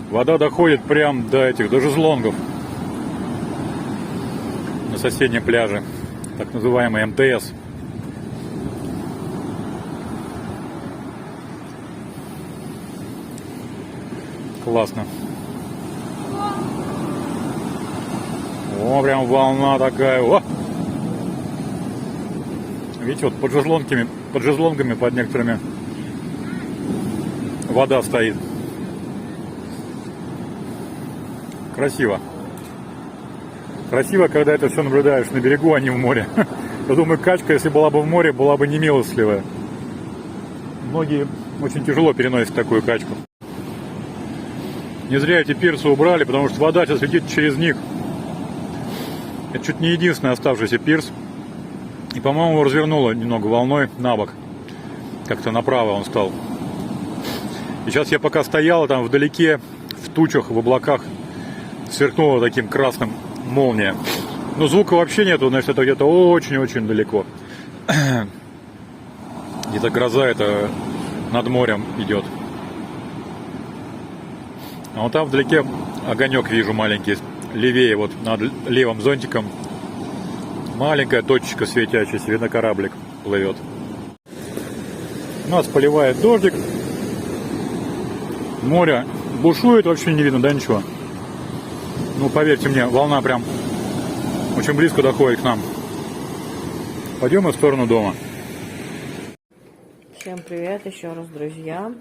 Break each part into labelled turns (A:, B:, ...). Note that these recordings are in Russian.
A: Вода доходит прям до этих, до шезлонгов на соседнем пляже, так называемый МТС. Классно. О, прям волна такая. О! Видите, вот под шезлонгами, под некоторыми вода стоит. Красиво. Красиво, когда это все наблюдаешь на берегу, а не в море. Я думаю, качка, если была бы в море, была бы немилостливая. Многие очень тяжело переносят такую качку. Не зря эти пирсы убрали, потому что вода сейчас летит через них. Это чуть не единственный оставшийся пирс. И, по-моему, его развернуло немного волной на бок. Как-то направо он стал. И сейчас я пока стоял, там вдалеке, в тучах, в облаках, сверкнула таким красным молния. Но звука вообще нету, значит, это где-то очень-очень далеко. Где-то гроза это над морем идет. А вот там вдалеке огонек вижу маленький, левее, вот над левым зонтиком. Маленькая точечка светящаяся, видно, кораблик плывет. У нас поливает дождик. Море бушует, вообще не видно, да, ничего. Ну, поверьте мне, волна прям очень близко доходит к нам. Пойдем в сторону дома.
B: Всем привет еще раз, друзья.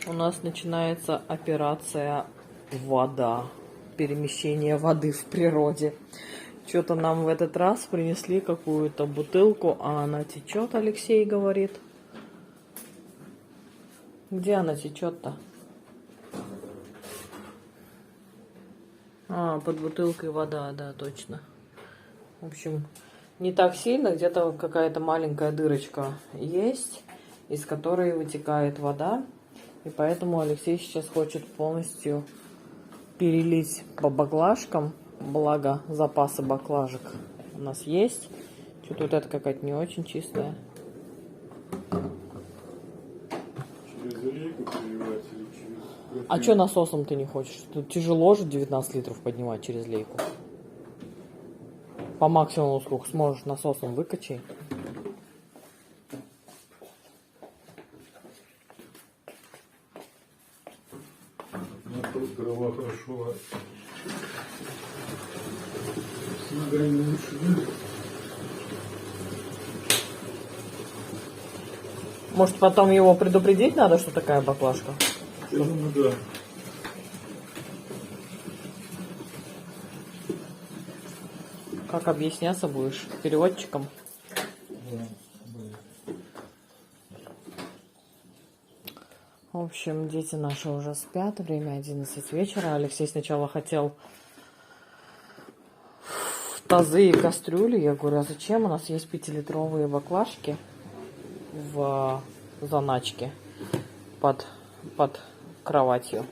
B: У нас начинается операция «Вода». Перемещение воды в природе. Что-то нам в этот раз принесли какую-то бутылку, а она течет, Алексей говорит. Где она течет-то? А, под бутылкой вода, да, точно. В общем, не так сильно, где-то какая-то маленькая дырочка есть, из которой вытекает вода. И поэтому Алексей сейчас хочет полностью перелить по баклажкам. Благо, запасы баклажек у нас есть. Что-то вот это какая-то не очень чистая.
A: Через лейку переливать или через...
B: А что насосом ты не хочешь? Тут тяжело же 19 литров поднимать через лейку. По максимуму сколько сможешь насосом выкачай.
A: Тут голова хорошо. С ногами лучше, да?
B: Может, потом его предупредить надо, что такая баклажка?
A: Я думаю, да.
B: Как объясняться будешь? Переводчиком?
A: Да.
B: В общем, дети наши уже спят. Время 11 вечера. Алексей сначала хотел в тазы и кастрюли. Я говорю, а зачем? У нас есть 5-литровые баклажки в заначке под кроватью.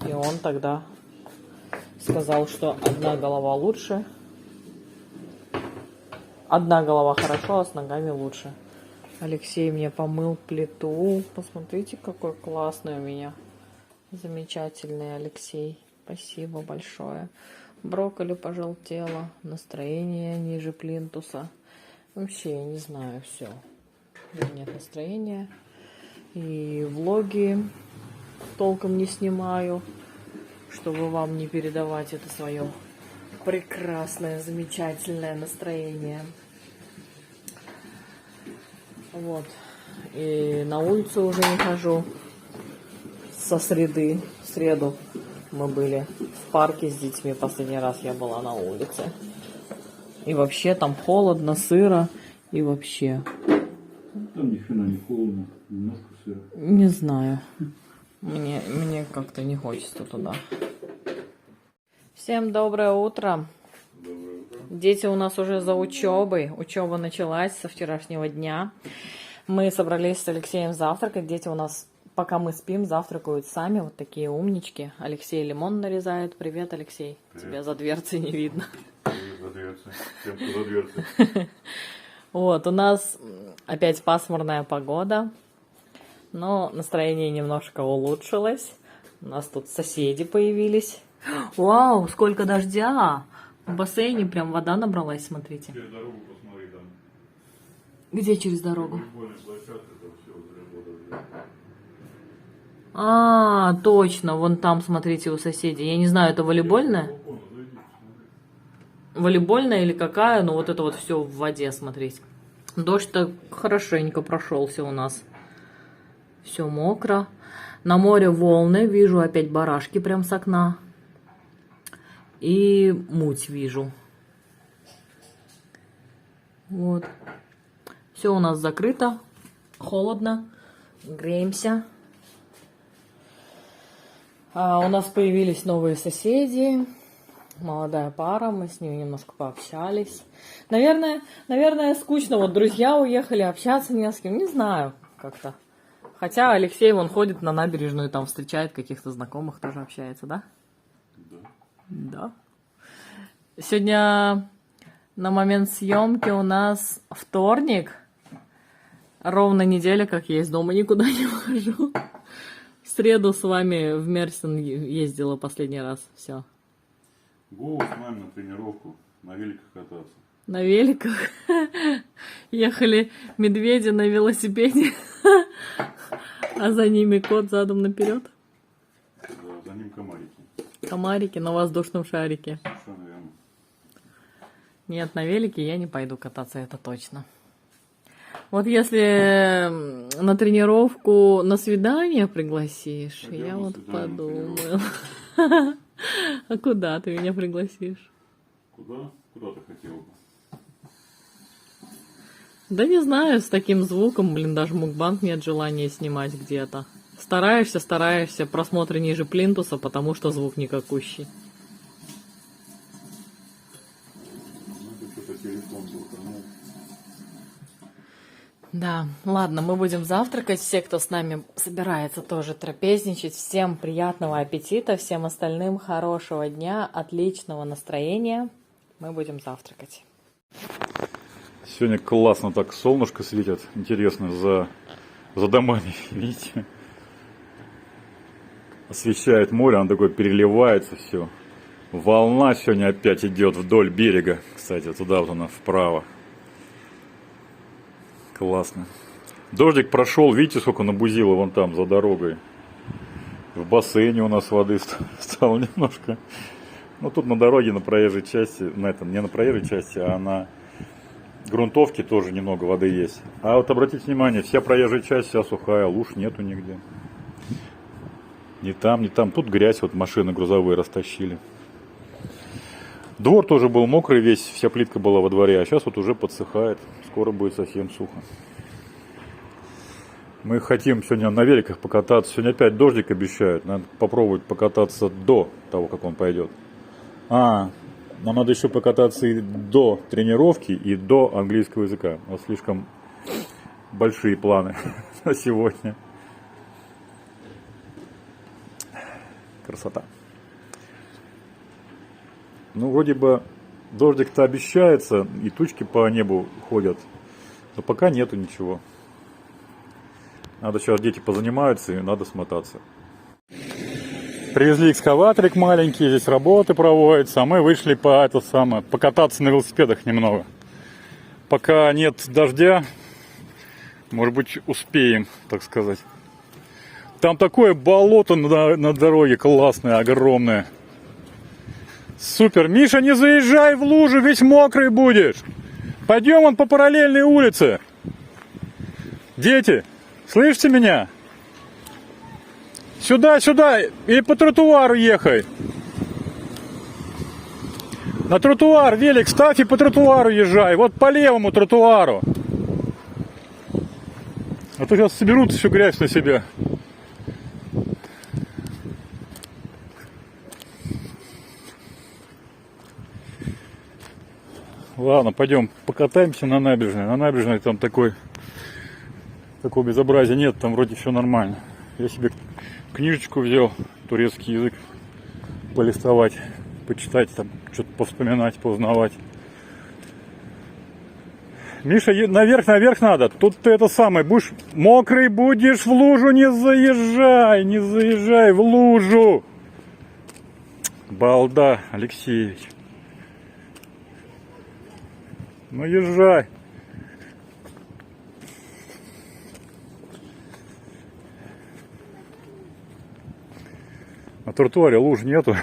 B: И он тогда сказал, что одна голова лучше. Одна голова хорошо, а с ногами лучше. Алексей мне помыл плиту. Посмотрите, какой классный у меня. Замечательный Алексей. Спасибо большое. Брокколи пожелтело. Настроение ниже плинтуса. Вообще, я не знаю, все. Нет настроения. И влоги толком не снимаю, чтобы вам не передавать это свое прекрасное, замечательное настроение. Вот. И на улицу уже не хожу со среды. В среду мы были в парке с детьми. Последний раз я была на улице. И вообще там холодно, сыро. И вообще...
A: Там ни хрена не холодно, немножко сыро.
B: Не знаю. Мне как-то не хочется туда. Всем доброе утро.
A: Доброе утро.
B: Дети у нас уже за учебой. Учеба началась со вчерашнего дня. Мы собрались с Алексеем завтракать. Дети у нас, пока мы спим, завтракают сами. Вот такие умнички. Алексей лимон нарезает. Привет, Алексей.
A: Привет.
B: Тебя за дверцей не видно.
A: Привет, за дверцей. Всем, кто за дверцей.
B: Вот, у нас опять пасмурная погода. Но настроение немножко улучшилось. У нас тут соседи появились. Вау, сколько дождя! В бассейне прям вода набралась, смотрите.
A: Через дорогу посмотри там.
B: Где через дорогу?
A: Волейбольная площадка, там все заработало.
B: А, точно, вон там, смотрите, у соседей. Я не знаю, это волейбольная? Волейбольная или какая, но вот это вот все в воде, смотрите. Дождь-то хорошенько прошелся у нас. Все мокро. На море волны, вижу опять барашки прям с окна. И муть вижу. Вот. Все у нас закрыто. Холодно. Греемся. У нас появились новые соседи. Молодая пара. Мы с ними немножко пообщались. Наверное, скучно. Вот друзья уехали, общаться не с кем. Не знаю как-то. Хотя Алексей, вон ходит на набережную, там встречает каких-то знакомых, тоже общается, да? Да. Сегодня на момент съемки у нас вторник. Ровно неделя, как я из дома никуда не выхожу. В среду с вами в Мерсин ездила последний раз. Все.
A: Гоу с нами на тренировку, на великах кататься.
B: На великах. Ехали медведи на велосипеде. А за ними кот задом наперед.
A: Да, за ним комарики.
B: Комарики на воздушном шарике.
A: Что, наверное.
B: Нет, на велике я не пойду кататься, это точно. Вот если на тренировку, на свидание пригласишь,
A: Пойдем
B: я
A: на
B: вот
A: свидание, на
B: подумала. А куда ты меня пригласишь?
A: Куда? Куда ты хотел бы?
B: Да не знаю, с таким звуком, блин, даже мукбанг нет желания снимать где-то. Стараешься, просмотры ниже плинтуса, потому что звук никакущий.
A: Ну, это что-то телефон был.
B: Да, ладно, мы будем завтракать. Все, кто с нами собирается тоже трапезничать. Всем приятного аппетита, всем остальным хорошего дня, отличного настроения. Мы будем завтракать.
A: Сегодня классно так солнышко светит. Интересно, за домами, видите? Освещает море, оно такое переливается все. Волна сегодня опять идет вдоль берега. Кстати, туда вот она вправо. Классно. Дождик прошел, видите, сколько набузило вон там, за дорогой. В бассейне у нас воды стало немножко. Ну, тут на дороге, на проезжей части, не на проезжей части, а на грунтовке тоже немного воды есть. А вот обратите внимание, вся проезжая часть вся сухая, луж нету нигде. Ни там, ни там. Тут грязь, вот машины грузовые растащили. Двор тоже был мокрый весь, вся плитка была во дворе, а сейчас вот уже подсыхает. Скоро будет совсем сухо. Мы хотим сегодня на великах покататься. Сегодня опять дождик обещают. Надо попробовать покататься до того, как он пойдет. Нам надо еще покататься и до тренировки, и до английского языка. У нас слишком большие планы на сегодня. Красота. Ну, вроде бы дождик-то обещается, и тучки по небу ходят, но пока нету ничего. Надо сейчас, дети позанимаются, и надо смотаться. Привезли экскаваторик маленький, здесь работы проводятся, а мы вышли покататься на велосипедах немного. Пока нет дождя, может быть, успеем, так сказать. Там такое болото на дороге классное, огромное. Супер. Миша, не заезжай в лужу, весь мокрый будешь. Пойдем он по параллельной улице. Дети, слышите меня? Сюда, сюда, или по тротуару ехай. На тротуар велик ставь и по тротуару езжай. Вот по левому тротуару. А то сейчас соберут всю грязь на себя. Ладно, пойдем покатаемся на набережной. На набережной там такого безобразия нет, там вроде все нормально. Я себе книжечку взял, турецкий язык, полистовать, почитать, там что-то повспоминать, поузнавать. Миша, наверх надо. Тут ты это самое, будешь мокрый будешь, в лужу не заезжай в лужу. Балда, Алексеевич. Ну езжай. На тротуаре луж нету.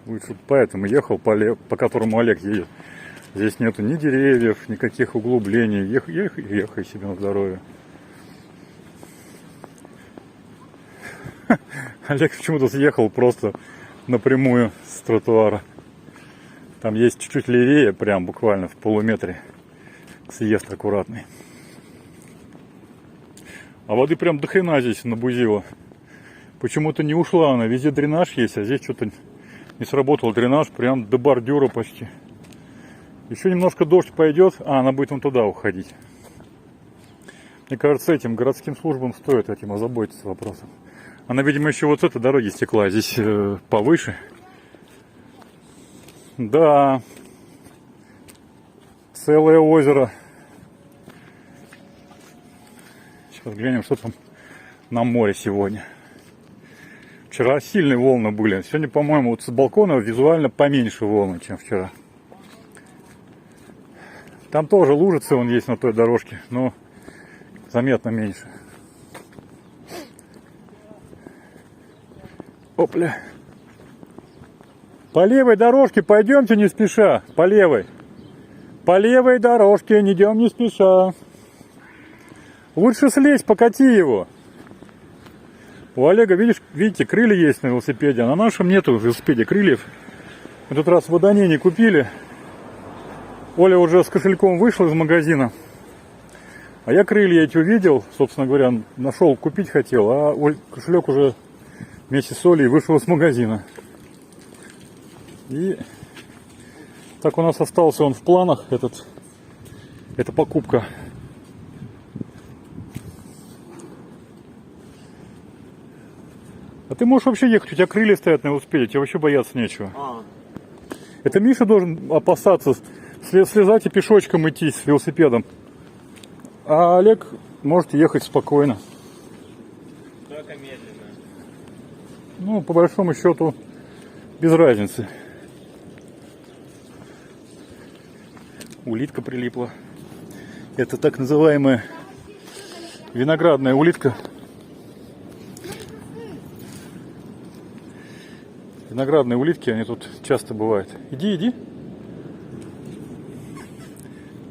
A: Лучше поэтому ехал, по которому Олег едет. Здесь нету ни деревьев, никаких углублений. Ехай себе на здоровье. Олег почему-то съехал просто напрямую с тротуара. Там есть чуть-чуть левее, прям буквально в полуметре. Съезд аккуратный. А воды прям до хрена здесь набузило. Почему-то не ушла она. Везде дренаж есть, а здесь что-то не сработал дренаж. Прям до бордюра почти. Еще немножко дождь пойдет, а она будет вон туда уходить. Мне кажется, этим городским службам стоит этим озаботиться вопросом. Она, видимо, еще вот с этой дороги стекла. Здесь повыше. Да. Целое озеро. Сейчас глянем, что там на море сегодня. Вчера сильные волны были. Сегодня, по-моему, вот с балкона визуально поменьше волны, чем вчера. Там тоже лужицы вон есть на той дорожке, но заметно меньше. Опля. По левой дорожке пойдемте не спеша. По левой. По левой дорожке идем не спеша. Лучше слезь, покати его. У Олега, видите, крылья есть на велосипеде, а на нашем нету в велосипеде крыльев. В этот раз в Водоне купили. Оля уже с кошельком вышла из магазина. А я крылья эти увидел, собственно говоря, нашел, купить хотел, а кошелек уже вместе с Олей вышел из магазина. И так у нас остался он в планах, эта покупка. А ты можешь вообще ехать, у тебя крылья стоят на велосипеде, тебе вообще бояться нечего. Это Миша должен опасаться, слезать и пешочком идти с велосипедом. А Олег может ехать спокойно.
C: Только медленно.
A: Ну, по большому счету, без разницы. Улитка прилипла. Это так называемая виноградная улитка. Виноградные улитки, они тут часто бывают. Иди.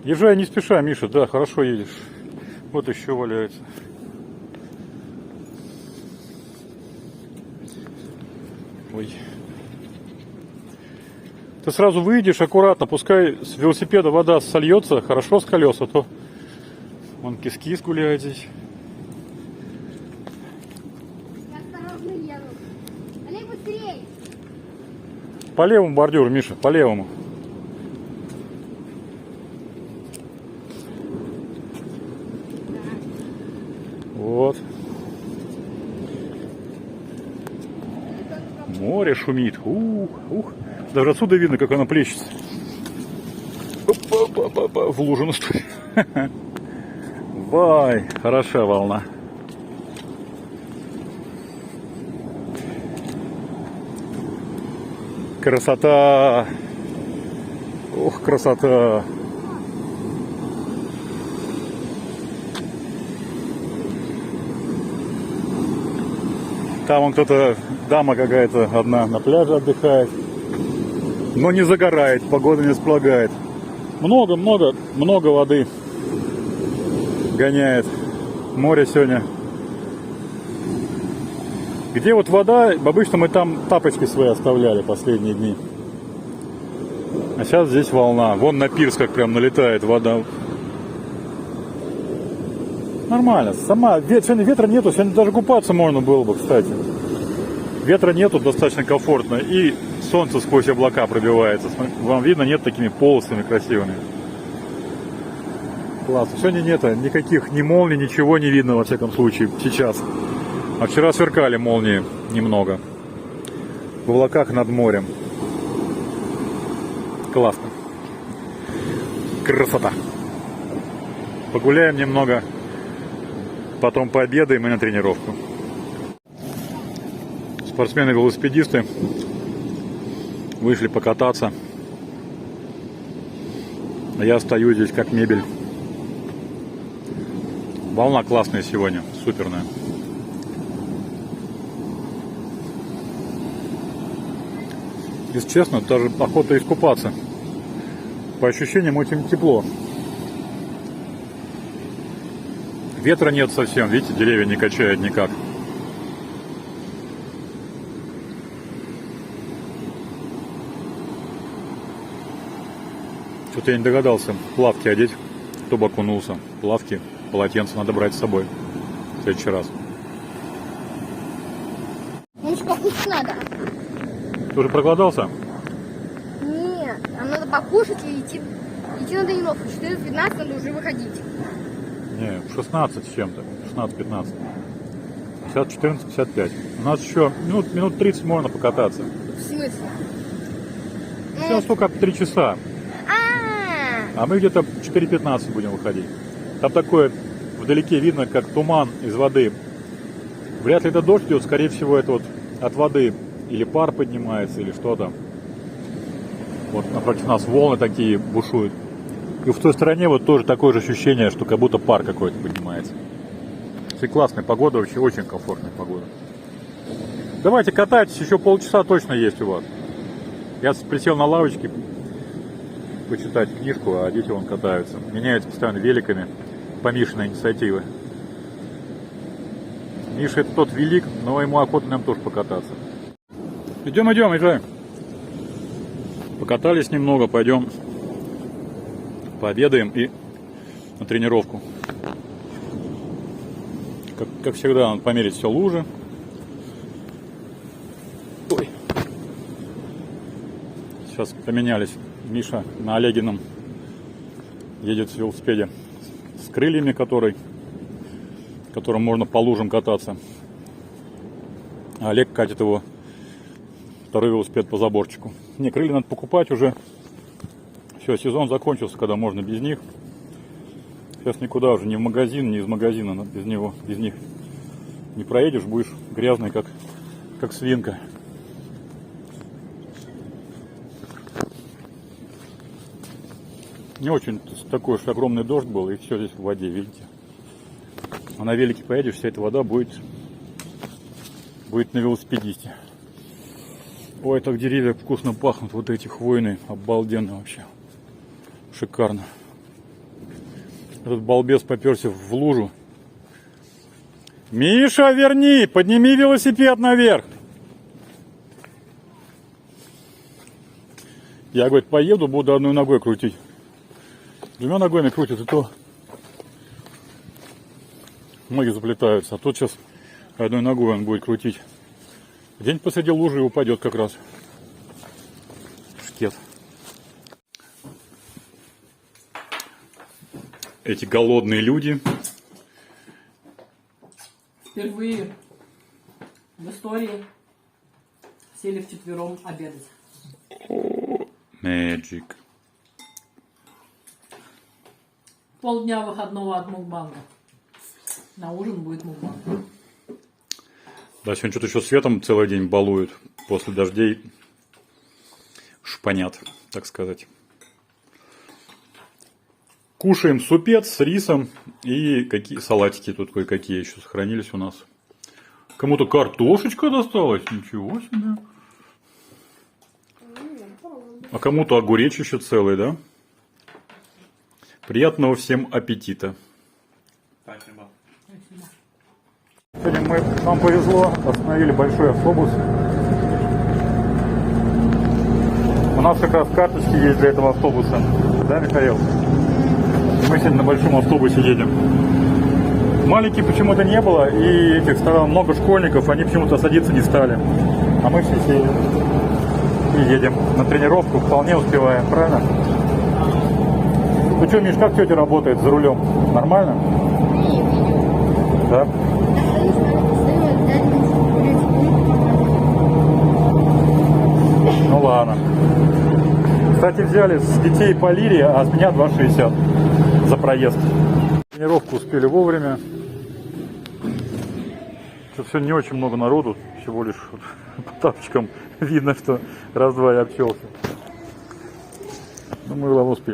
A: Езжай не спеша, Миша, да, хорошо едешь. Вот еще валяется. Ой. Ты сразу выйдешь аккуратно, пускай с велосипеда вода сольется, хорошо с колес, а то вон кис-кис гуляет здесь.
D: Я осторожно еду. Олег, быстрее!
A: По левому бордюру, Миша, по левому. Вот. Море шумит. Ух. Даже отсюда видно, как оно плещется. Опа, в лужу наступит. Вай, хорошая волна. Красота. Ох, красота. Там вон кто-то, дама какая-то одна на пляже отдыхает. Но не загорает, погода не располагает. Много воды гоняет. Море сегодня. Где вот вода, обычно мы там тапочки свои оставляли последние дни. А сейчас здесь волна. Вон на пирс как прям налетает вода. Нормально. Сегодня ветра нету, сегодня даже купаться можно было бы, кстати. Ветра нету, достаточно комфортно. И солнце сквозь облака пробивается. Вам видно, нет такими полосами красивыми. Классно. Сегодня нет никаких ни молний, ничего не видно, во всяком случае, сейчас. А вчера сверкали молнии немного. В облаках над морем. Классно. Красота. Погуляем немного, потом пообедаем и на тренировку. Спортсмены-велосипедисты вышли покататься. А я стою здесь как мебель. Волна классная сегодня, суперная. Если честно, даже охота искупаться. По ощущениям очень тепло. Ветра нет совсем, видите, деревья не качают никак. Что-то я не догадался плавки одеть, чтобы окунулся. Плавки, полотенце надо брать с собой в следующий раз.
D: Ну что, покушать надо?
A: Ты уже проголодался?
D: Нет, нам надо покушать и идти на тренировку. 14-15 надо уже выходить.
A: Не, в 16 с чем-то. 16-15. Сейчас 14:55. У нас еще минут 30 можно покататься.
D: В смысле?
A: Сейчас только 3 часа. А мы где-то в 4:15 будем выходить. Там такое вдалеке видно, как туман из воды. Вряд ли это дождь идет, скорее всего, это вот от воды или пар поднимается, или что-то. Вот напротив нас волны такие бушуют. И в той стороне вот тоже такое же ощущение, что как будто пар какой-то поднимается. Все классная погода, вообще очень комфортная погода. Давайте катайтесь, еще полчаса точно есть у вас. Я присел на лавочке почитать книжку, а дети вон катаются. Меняются постоянно великами по Мишиной инициативе. Миша это тот велик, но ему охота нам тоже покататься. Идем, езжай. Покатались немного, пойдем пообедаем и на тренировку. Как всегда, надо померить все лужи. Ой. Сейчас поменялись. Миша на Олегином едет в велосипеде с крыльями, которым можно по лужам кататься. А Олег катит его второй велосипед по заборчику. Не, крылья надо покупать уже. Все, сезон закончился, когда можно без них. Сейчас никуда уже, ни в магазин, ни из магазина без них не проедешь, будешь грязный, как свинка. Не очень такой уж огромный дождь был, и все здесь в воде, видите. А на велике поедешь, вся эта вода будет на велосипедисте. Ой, так деревья вкусно пахнут, вот эти хвойные, обалденно вообще. Шикарно. Этот балбес поперся в лужу. Миша, верни, подними велосипед наверх. Я, говорит, поеду, буду одной ногой крутить. Двумя ногами крутит, и то ноги заплетаются. А тут сейчас одной ногой он будет крутить. Где-нибудь посреди лужи и упадет как раз. Шкет. Эти голодные люди.
B: Впервые в истории сели вчетвером обедать.
A: Magic.
B: Полдня выходного от мукбанга. На ужин будет мукбанг.
A: Да, сегодня что-то еще светом целый день балуют. После дождей шпанят, так сказать. Кушаем супец с рисом и какие салатики тут кое-какие еще сохранились у нас. Кому-то картошечка досталась, ничего себе. А кому-то огурец еще целый, да? Приятного всем аппетита.
C: Спасибо.
A: Сегодня нам повезло, остановили большой автобус. У нас как раз карточки есть для этого автобуса. Да, Михаил? Мы сегодня на большом автобусе едем. Маленьких почему-то не было, и этих стало много школьников, они почему-то садиться не стали. А мы все сели и едем на тренировку, вполне успеваем, правильно? Ну что, Миш, как тетя работает за рулем? Нормально? Да? Ну ладно. Кстати, кстати, взяли с детей по лире, а с меня 2,60 за проезд. Тренировку успели вовремя. Тут все не очень много народу, всего лишь вот по тапочкам видно, что раз-два я обчелся. Но мы успели.